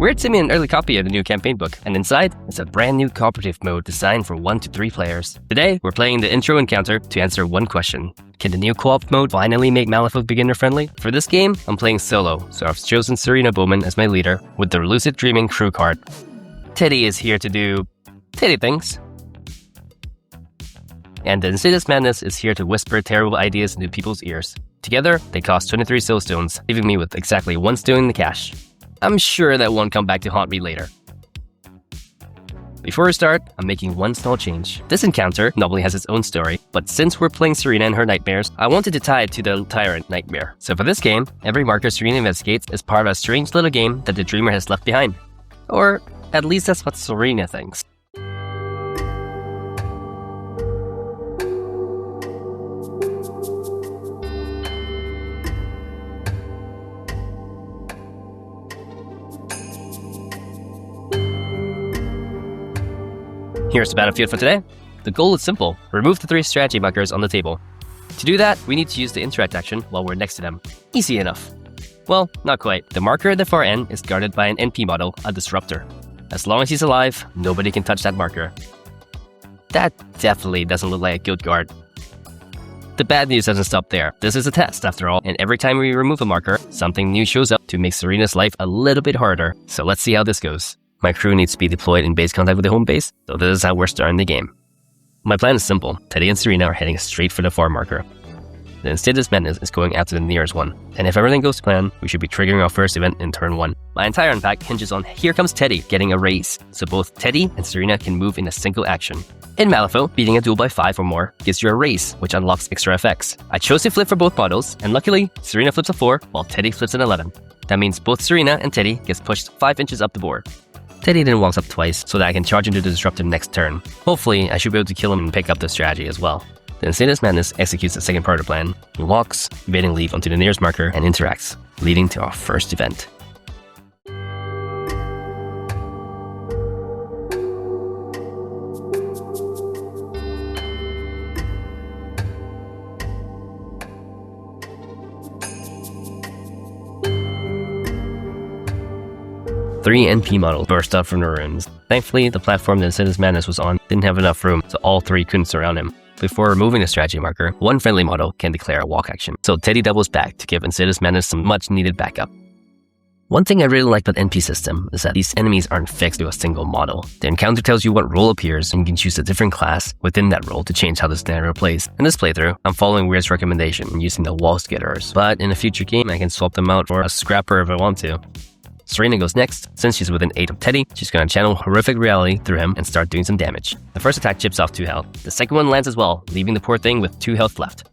Wyrd sent me an early copy of the new campaign book, and inside is a brand new cooperative mode designed for 1 to 3 players. Today, we're playing the intro encounter to answer one question. Can the new co-op mode finally make Malifaux beginner-friendly? For this game, I'm playing solo, so I've chosen Serena Bowman as my leader with the Lucid Dreaming crew card. Teddy is here to do Teddy things. And the Insidious Madness is here to whisper terrible ideas into people's ears. Together, they cost 23 soul stones, leaving me with exactly 1 stone in the cache. I'm sure that won't come back to haunt me later. Before we start, I'm making one small change. This encounter normally has its own story, but since we're playing Serena and her nightmares, I wanted to tie it to the Tyrant nightmare. So for this game, every marker Serena investigates is part of a strange little game that the dreamer has left behind. Or at least that's what Serena thinks. Here's the battlefield for today. The goal is simple: remove the 3 strategy markers on the table. To do that, we need to use the interact action while we're next to them. Easy enough. Well, not quite. The marker at the far end is guarded by an NP model, a disruptor. As long as he's alive, nobody can touch that marker. That definitely doesn't look like a guild guard. The bad news doesn't stop there. This is a test after all, and every time we remove a marker, something new shows up to make Serena's life a little bit harder. So let's see how this goes. My crew needs to be deployed in base contact with the home base, so this is how we're starting the game. My plan is simple. Teddy and Serena are heading straight for the far marker. The Insidious Madness is going after the nearest one, and if everything goes to plan, we should be triggering our first event in turn 1. My entire unpack hinges on here comes Teddy getting a raise, so both Teddy and Serena can move in a single action. In Malifaux, beating a duel by 5 or more gives you a raise, which unlocks extra effects. I chose to flip for both models, and luckily, Serena flips a 4, while Teddy flips an 11. That means both Serena and Teddy gets pushed 5 inches up the board. Teddy then walks up twice so that I can charge into the disruptor next turn. Hopefully, I should be able to kill him and pick up the strategy as well. The Insidious Madness executes the second part of the plan. He walks, evading leave onto the nearest marker, and interacts, leading to our first event. Three NP models burst out from the ruins. Thankfully, the platform that Insidious Madness was on didn't have enough room, so all 3 couldn't surround him. Before removing the strategy marker, one friendly model can declare a walk action, so Teddy doubles back to give Insidious Madness some much-needed backup. One thing I really like about the NP system is that these enemies aren't fixed to a single model. The encounter tells you what role appears, and you can choose a different class within that role to change how the scenario plays. In this playthrough, I'm following Wyrd's recommendation and using the wall skitterers, but in a future game, I can swap them out for a scrapper if I want to. Serena goes next. Since she's within 8 of Teddy, she's gonna channel horrific reality through him and start doing some damage. The first attack chips off 2 health. The second one lands as well, leaving the poor thing with 2 health left.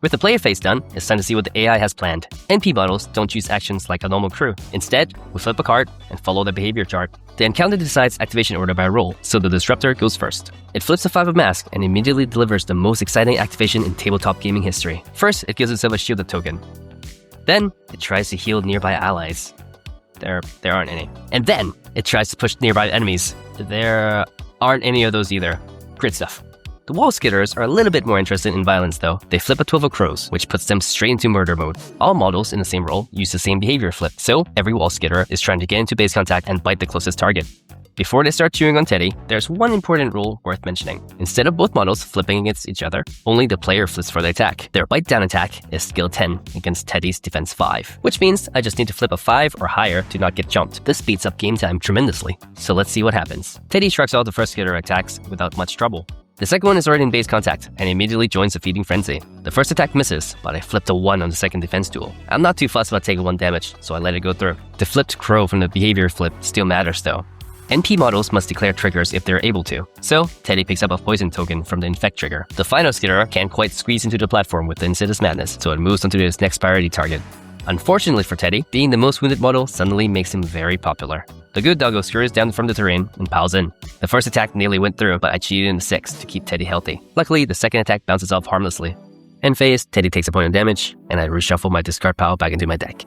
With the player phase done, it's time to see what the AI has planned. NP models don't choose actions like a normal crew. Instead, we flip a card and follow the behavior chart. The encounter decides activation order by role, so the disruptor goes first. It flips a 5 of mask and immediately delivers the most exciting activation in tabletop gaming history. First, it gives itself a shielded token. Then, it tries to heal nearby allies. There aren't any. And then, it tries to push nearby enemies. There aren't any of those either. Great stuff. The wall skitters are a little bit more interested in violence though. They flip a 12 of crows, which puts them straight into murder mode. All models in the same role use the same behavior flip, so every wall skitter is trying to get into base contact and bite the closest target. Before they start chewing on Teddy, there's one important rule worth mentioning. Instead of both models flipping against each other, only the player flips for the attack. Their bite down attack is skill 10 against Teddy's defense 5, which means I just need to flip a 5 or higher to not get jumped. This speeds up game time tremendously. So let's see what happens. Teddy shrugs off the first skitter attacks without much trouble. The second one is already in base contact and immediately joins the feeding frenzy. The first attack misses, but I flipped a 1 on the second defense duel. I'm not too fussed about taking 1 damage, so I let it go through. The flipped crow from the behavior flip still matters though. NP models must declare triggers if they're able to. So, Teddy picks up a poison token from the infect trigger. The final skitter can't quite squeeze into the platform with the Insidious Madness, so it moves onto its next priority target. Unfortunately for Teddy, being the most wounded model suddenly makes him very popular. The good doggo scurries down from the terrain and piles in. The first attack nearly went through, but I cheated in the 6th to keep Teddy healthy. Luckily, the second attack bounces off harmlessly. End phase, Teddy takes a point of damage, and I reshuffle my discard pile back into my deck.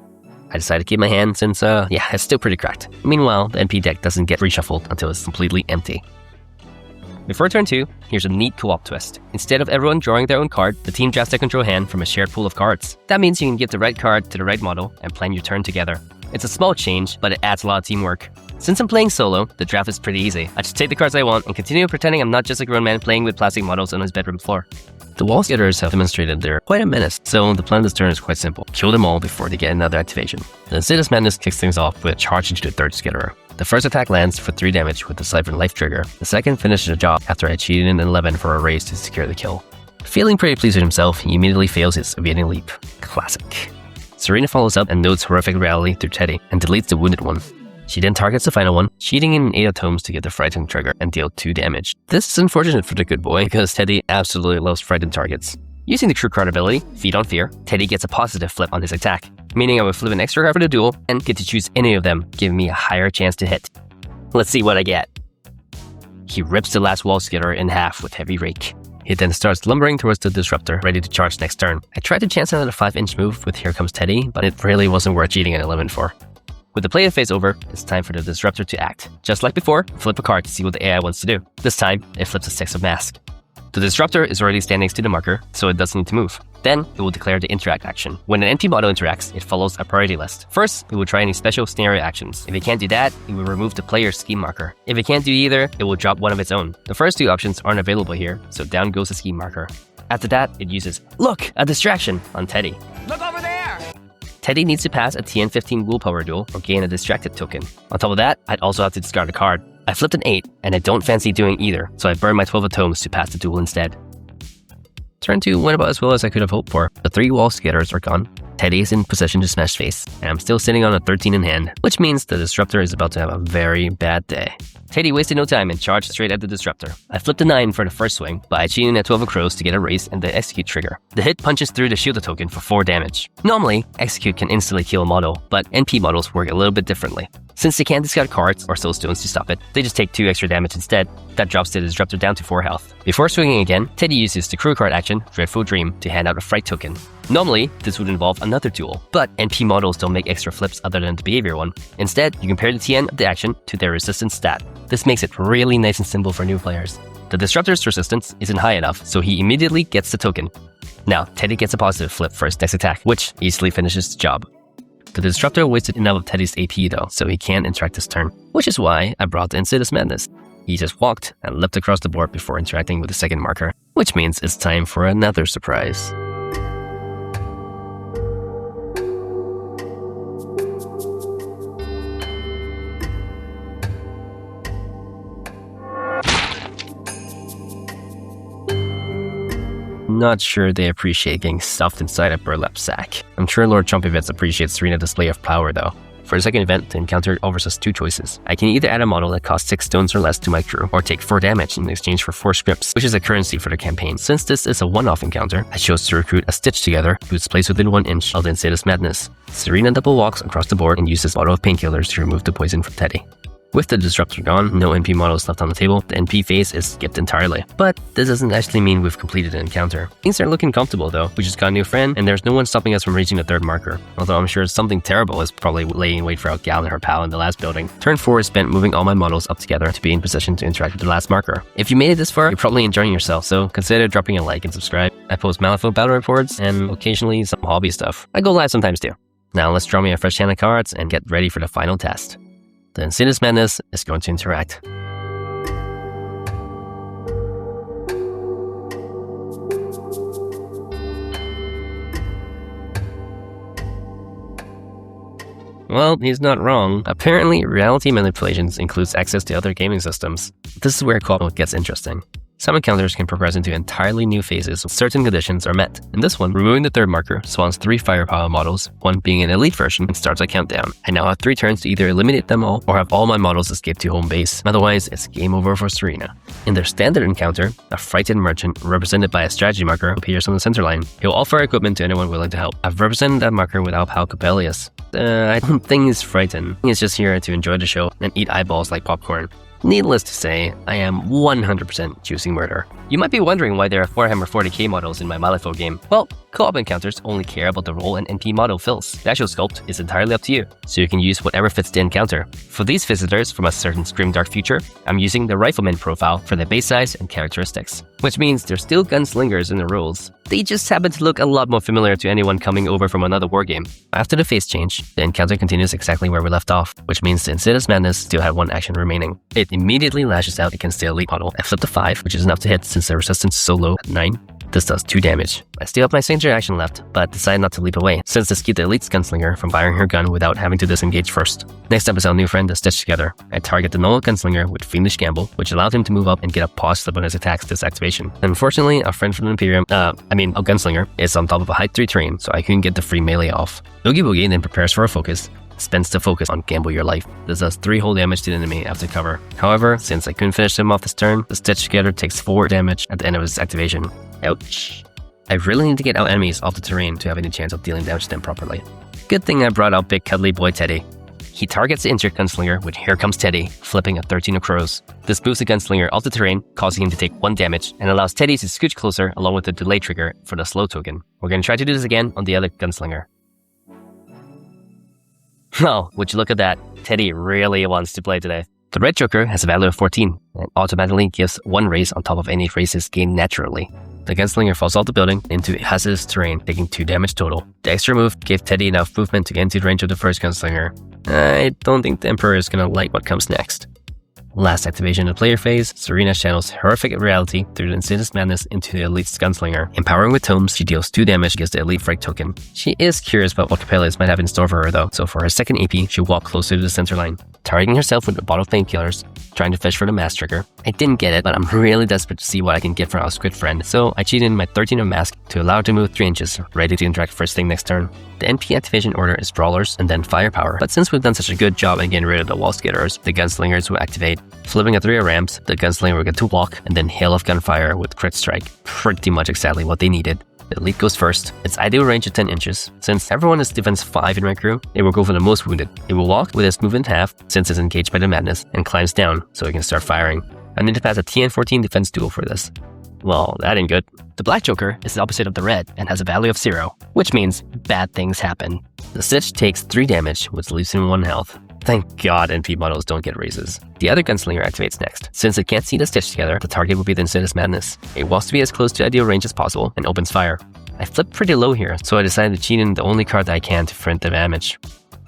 I decided to keep my hand since, it's still pretty cracked. Meanwhile, the NP deck doesn't get reshuffled until it's completely empty. Before turn 2, here's a neat co-op twist. Instead of everyone drawing their own card, the team drafts their control hand from a shared pool of cards. That means you can give the right card to the right model and plan your turn together. It's a small change, but it adds a lot of teamwork. Since I'm playing solo, the draft is pretty easy. I just take the cards I want and continue pretending I'm not just a grown man playing with plastic models on his bedroom floor. The wall skitters have demonstrated they're quite a menace, so the plan this turn is quite simple. Kill them all before they get another activation. The Insidious Madness kicks things off with a charge into the third skitterer. The first attack lands for 3 damage with the Siphon Life trigger. The second finishes the job after I cheated an 11 for a raise to secure the kill. Feeling pretty pleased with himself, he immediately fails his evading leap. Classic. Serena follows up and notes horrific reality through Teddy and deletes the wounded one. She then targets the final one, cheating in 8 atoms to get the frightened trigger and deal 2 damage. This is unfortunate for the good boy because Teddy absolutely loves frightened targets. Using the crew card ability, Feed on Fear, Teddy gets a positive flip on his attack, meaning I will flip an extra card for the duel and get to choose any of them, giving me a higher chance to hit. Let's see what I get. He rips the last wall skitter in half with Heavy Rake. He then starts lumbering towards the Disruptor, ready to charge next turn. I tried to chance another 5-inch move with Here Comes Teddy, but it really wasn't worth cheating an 11 for. With the play phase over, it's time for the Disruptor to act. Just like before, flip a card to see what the AI wants to do. This time, it flips a 6 of Mask. The Disruptor is already standing next to the marker, so it doesn't need to move. Then, it will declare the Interact action. When an NP model interacts, it follows a priority list. First, it will try any special scenario actions. If it can't do that, it will remove the player's scheme marker. If it can't do either, it will drop one of its own. The first 2 options aren't available here, so down goes the scheme marker. After that, it uses, "Look, a distraction," on Teddy. Look over there! Teddy needs to pass a TN15 willpower duel or gain a distracted token. On top of that, I'd also have to discard a card. I flipped an 8, and I don't fancy doing either, so I burned my 12 atoms to pass the duel instead. Turn 2 went about as well as I could have hoped for. The 3 wall skitters are gone. Teddy is in position to smash face, and I'm still sitting on a 13 in hand, which means the Disruptor is about to have a very bad day. Teddy wasted no time and charged straight at the Disruptor. I flipped a 9 for the first swing, but I cheated at 12 of crows to get a raise and the Execute trigger. The hit punches through the shielded token for 4 damage. Normally, Execute can instantly kill a model, but NP models work a little bit differently. Since they can't discard cards or soulstones to stop it, they just take 2 extra damage instead. That drops the Disruptor down to 4 health. Before swinging again, Teddy uses the crew card action, Dreadful Dream, to hand out a Fright token. Normally, this would involve another duel, but NP models don't make extra flips other than the behavior one. Instead, you compare the TN of the action to their resistance stat. This makes it really nice and simple for new players. The Disruptor's resistance isn't high enough, so he immediately gets the token. Now, Teddy gets a positive flip for his next attack, which easily finishes the job. The Disruptor wasted enough of Teddy's AP though, so he can't interact this turn, which is why I brought the Insidious Madness. He just walked and leapt across the board before interacting with the second marker, which means it's time for another surprise. Not sure they appreciate getting stuffed inside a burlap sack. I'm sure Lord Trumpevets appreciates Serena's display of power though. For the second event, the encounter offers us 2 choices. I can either add a model that costs 6 stones or less to my crew, or take 4 damage in exchange for 4 scripts, which is a currency for the campaign. Since this is a one-off encounter, I chose to recruit a Stitch Together, who's placed within 1 inch of the Insidious Madness. Serena double walks across the board and uses Bottle of Painkillers to remove the poison from Teddy. With the Disruptor gone, no NP models left on the table, the NP phase is skipped entirely. But this doesn't actually mean we've completed an encounter. Things are looking comfortable though. We just got a new friend, and there's no one stopping us from reaching the 3rd marker. Although I'm sure something terrible is probably laying in wait for our gal and her pal in the last building. Turn 4 is spent moving all my models up together to be in position to interact with the last marker. If you made it this far, you're probably enjoying yourself, so consider dropping a like and subscribe. I post Malifaux battle reports and occasionally some hobby stuff. I go live sometimes too. Now let's draw me a fresh hand of cards and get ready for the final test. The Insidious Madness is going to interact. Well, he's not wrong. Apparently, reality manipulations includes access to other gaming systems. This is where co-op gets interesting. Some encounters can progress into entirely new phases if certain conditions are met. In this one, removing the 3rd marker spawns 3 firepower models, one being an elite version, and starts a countdown. I now have 3 turns to either eliminate them all or have all my models escape to home base. Otherwise, it's game over for Serena. In their standard encounter, a frightened merchant represented by a strategy marker appears on the center line. He'll offer equipment to anyone willing to help. I've represented that marker with Alpal Coppelius. I don't think he's frightened. He's just here to enjoy the show and eat eyeballs like popcorn. Needless to say, I am 100% choosing murder. You might be wondering why there are 4 Hammer 40k models in my Malifaux game. Well, Co-op encounters only care about the role an NP model fills. The actual sculpt is entirely up to you, so you can use whatever fits the encounter. For these visitors from a certain grimdark future, I'm using the Rifleman profile for their base size and characteristics, which means they're still gunslingers in the rules. They just happen to look a lot more familiar to anyone coming over from another wargame. After the phase change, the encounter continues exactly where we left off, which means the Insidious Madness still had one action remaining. It immediately lashes out against the elite model. I flipped a 5, which is enough to hit since the resistance is so low at 9. This does 2 damage. I still have my signature action left, but decided not to leap away, since this keeps the elite's gunslinger from firing her gun without having to disengage first. Next up is our new friend, the Stitch Together. I target the normal gunslinger with Fiendish Gamble, which allowed him to move up and get a pause slip on his attacks this activation. Unfortunately, our friend from the Imperium, our gunslinger, is on top of a height 3 terrain, so I couldn't get the free melee off. Oogie Boogie then prepares for a focus, spends the focus on Gamble Your Life. This does 3 whole damage to the enemy after cover. However, since I couldn't finish him off this turn, the Stitch Together takes 4 damage at the end of his activation. Ouch. I really need to get our enemies off the terrain to have any chance of dealing damage to them properly. Good thing I brought out big cuddly boy Teddy. He targets the injured gunslinger with Here Comes Teddy, flipping a 13 of crows. This moves the gunslinger off the terrain, causing him to take 1 damage, and allows Teddy to scooch closer along with the delay trigger for the slow token. We're going to try to do this again on the other gunslinger. Oh, would you look at that? Teddy really wants to play today. The red joker has a value of 14, and automatically gives 1 raise on top of any raises gained naturally. The gunslinger falls off the building into hazardous terrain, taking 2 damage total. The extra move gave Teddy enough movement to get into the range of the first gunslinger. I don't think the Emperor is gonna like what comes next. Last activation of the player phase, Serena channels horrific reality through the Insidious Madness into the elite's gunslinger. Empowering with tomes, she deals 2 damage against the elite frag token. She is curious about what Cooperative might have in store for her though, so for her second AP, she'll walk closer to the center line, targeting herself with a bottle of painkillers, trying to fish for the mask trigger. I didn't get it, but I'm really desperate to see what I can get from our squid friend, so I cheated in my 13 of mask to allow her to move 3 inches, ready to interact first thing next turn. The NP activation order is Brawlers and then Firepower, but since we've done such a good job at getting rid of the wall skitters, the gunslingers will activate. Flipping a 3 of ramps, the gunslinger will get to walk, and then hail of gunfire with crit strike. Pretty much exactly what they needed. The elite goes first. Its ideal range is 10 inches. Since everyone is defense 5 in my crew, it will go for the most wounded. It will walk with its movement half, since it's engaged by the madness, and climbs down, so it can start firing. I need to pass a TN14 defense duel for this. Well, that ain't good. The black joker is the opposite of the red and has a value of 0, which means bad things happen. The Stitch takes 3 damage, which leaves him 1 health. Thank God NP models don't get raises. The other gunslinger activates next. Since it can't see the Stitch Together, the target will be the Insidious Madness. It wants to be as close to ideal range as possible and opens fire. I flipped pretty low here, so I decided to cheat in the only card that I can to print the damage.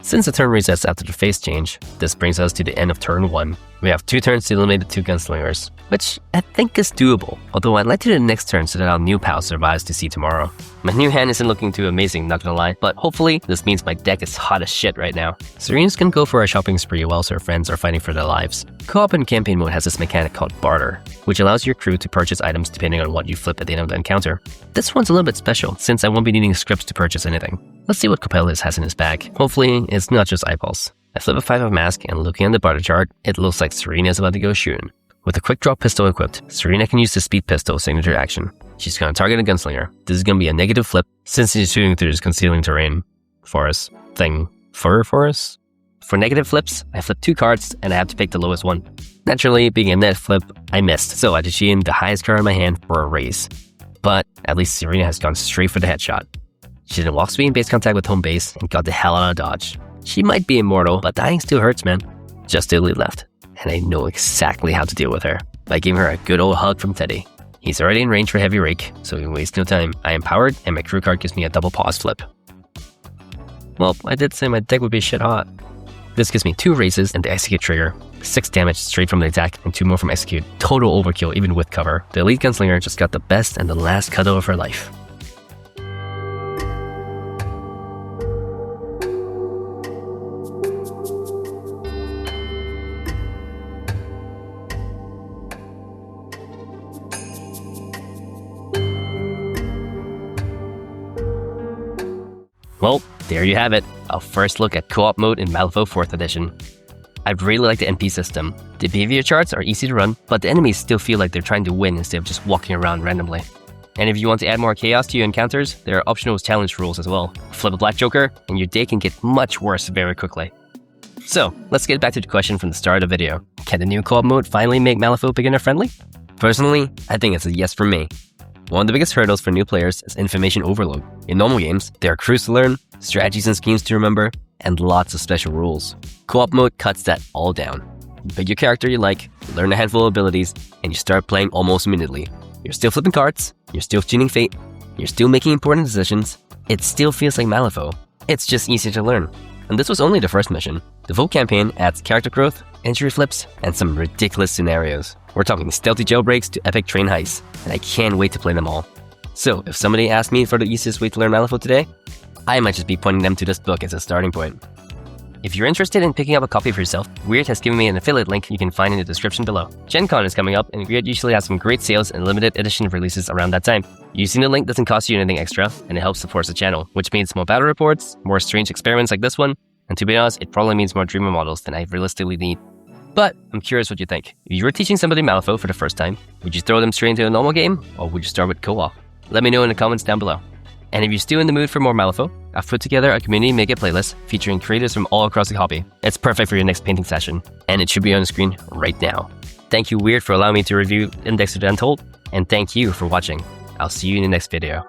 Since the turn resets after the phase change, this brings us to the end of turn 1. We have 2 turns to eliminate the 2 gunslingers, which I think is doable, although I'd like to do the next turn so that our new pal survives to see tomorrow. My new hand isn't looking too amazing, not gonna lie, but hopefully this means my deck is hot as shit right now. Serena's gonna go for a shopping spree whilst her friends are fighting for their lives. Co-op in campaign mode has this mechanic called Barter, which allows your crew to purchase items depending on what you flip at the end of the encounter. This one's a little bit special, since I won't be needing scripts to purchase anything. Let's see what Cooperative has in his bag. Hopefully, it's not just eyeballs. I flip a 5 of mask, and looking at the barter chart, it looks like Serena is about to go shooting. With a quick draw pistol equipped, Serena can use the speed pistol signature action. She's gonna target a gunslinger. This is gonna be a negative flip, since she's shooting through this concealing terrain forest thing. Fur forest? For negative flips, I flip 2 cards, and I have to pick the lowest one. Naturally, being a net flip, I missed, so I had to cheat in the highest card in my hand for a raise. But at least Serena has gone straight for the headshot. She didn't walk speed in base contact with home base and got the hell out of dodge. She might be immortal, but dying still hurts, man. Just the elite left, and I know exactly how to deal with her by giving her a good old hug from Teddy. He's already in range for heavy rake, so we can waste no time. I am powered, and my crew card gives me a double pause flip. Well, I did say my deck would be shit hot. This gives me 2 raises and the execute trigger, 6 damage straight from the attack, and 2 more from execute. Total overkill even with cover. The elite gunslinger just got the best and the last cuddle of her life. Well, there you have it, our first look at co-op mode in Malifaux 4th edition. I really like the NP system. The behavior charts are easy to run, but the enemies still feel like they're trying to win instead of just walking around randomly. And if you want to add more chaos to your encounters, there are optional challenge rules as well. Flip a black joker, and your day can get much worse very quickly. So, let's get back to the question from the start of the video. Can the new co-op mode finally make Malifaux beginner friendly? Personally, I think it's a yes for me. One of the biggest hurdles for new players is information overload. In normal games, there are crews to learn, strategies and schemes to remember, and lots of special rules. Co-op mode cuts that all down. You pick your character you like, learn a handful of abilities, and you start playing almost immediately. You're still flipping cards, you're still tuning fate, you're still making important decisions. It still feels like Malifaux. It's just easier to learn. And this was only the first mission. The full campaign adds character growth, injury flips, and some ridiculous scenarios. We're talking stealthy jailbreaks to epic train heists, and I can't wait to play them all. So, if somebody asked me for the easiest way to learn Malifaux today, I might just be pointing them to this book as a starting point. If you're interested in picking up a copy for yourself, Wyrd has given me an affiliate link you can find in the description below. Gen Con is coming up, and Wyrd usually has some great sales and limited edition releases around that time. Using the link doesn't cost you anything extra, and it helps support the channel, which means more battle reports, more strange experiments like this one, and to be honest, it probably means more Dreamer models than I realistically need. But I'm curious what you think. If you were teaching somebody Malifaux for the first time, would you throw them straight into a normal game, or would you start with co-op? Let me know in the comments down below. And if you're still in the mood for more Malifaux, I've put together a community make-it playlist featuring creators from all across the hobby. It's perfect for your next painting session, and it should be on the screen right now. Thank you Wyrd for allowing me to review Index to the Untold, and thank you for watching. I'll see you in the next video.